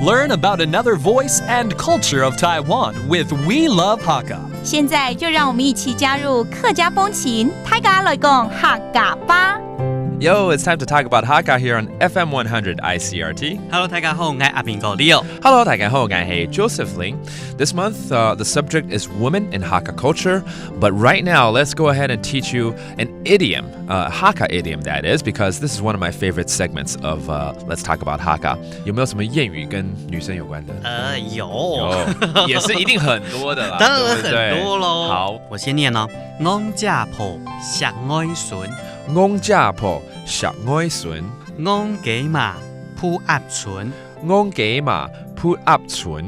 Learn about another voice and culture of Taiwan with We Love Hakka. 现在就让我们一起加入客家风情，大家来讲客家吧。Yo, it's time to talk about Hakka here on FM 100 Icrt. Hello， 大家好，我係阿邊個 Leo。Hello, 大家好，我係 Joseph Ling. This month, the subject is women in Hakka culture. But right now, let's go ahead and teach you an idiom, Hakka idiom that is, because this is one of my favorite segments of Let's Talk About Hakka. 有没有什么谚语跟女生有关的？有，也是一定很多的啦，當然對不對很多咯。好，我先念哦。翁家婆食愛筍，翁家婆食愛筍，翁幾馬鋪鴨筍。翁幾馬鋪鴨筍。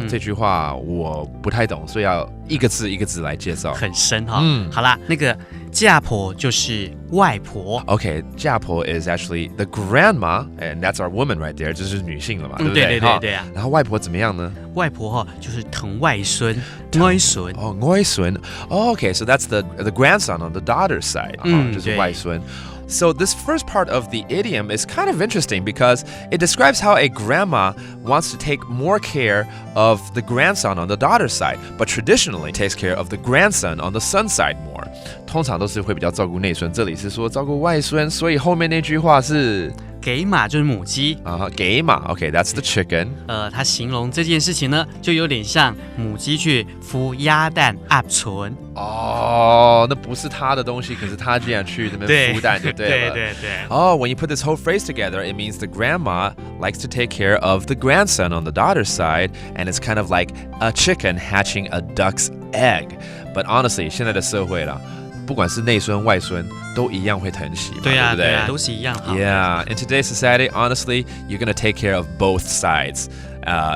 这句話我不太懂，所以要一个字一个字来介绍。很深哈。好啦，那个家婆就是外婆。Okay, 家婆 is actually the grandma, and that's our woman right there. 这是女性了嘛，对不对？对啊。然后外婆怎么样呢？外婆就是疼外孙，外孙。外孙。Okay, so that's the grandson on the daughter's side. 就是外孙。So this first part of the idiom is kind of interesting because it describes how a grandma wants to take more care of the grandson on the daughter's side, but traditionally takes care of the grandson on the son's side more. 通常都是会比较照顾内孙，这里是说照顾外孙，所以后面那句话是给马就是母鸡给马 OK, that's the chicken. 它形容这件事情呢，就有点像母鸡去孵鸭蛋鸭存。那不是他的东西，可是他竟然去那边孵蛋就对了。对。When you put this whole phrase together, it means the grandma likes to take care of the grandson on the daughter's side, and it's kind of like a chicken hatching a duck's egg. But honestly, 现在的社会啦，不管是内孙外孙，都一样会疼惜嘛，对不对？都是一样。Yeah, in today's society, honestly, you're gonna take care of both sides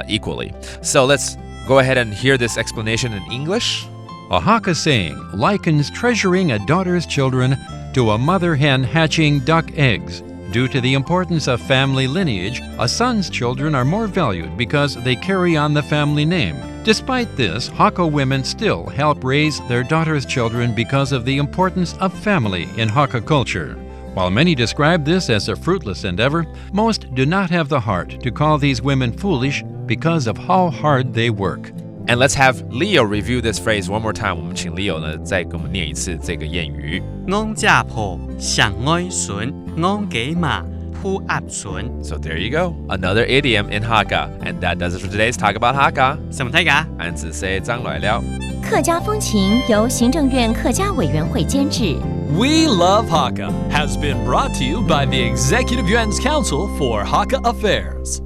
equally. So let's go ahead and hear this explanation in English. A Hakka saying likens treasuring a daughter's children to a mother hen hatching duck eggs. Due to the importance of family lineage, a son's children are more valued because they carry on the family name. Despite this, Hakka women still help raise their daughters' children because of the importance of family in Hakka culture. While many describe this as a fruitless endeavor, most do not have the heart to call these women foolish because of how hard they work. And let's have Leo review this phrase one more time. 我们请 Leo 呢再跟我们念一次这个谚语。翁家婆食愛筍，翁幾馬鋪鴨筍。So there you go, another idiom in Hakka, and that does it for today's Talk About Hakka. 什麼睇㗎？安子 say 張來了。客家風情由行政院客家委員會監製。We Love Hakka has been brought to you by the Executive Yuan's Council for Hakka Affairs.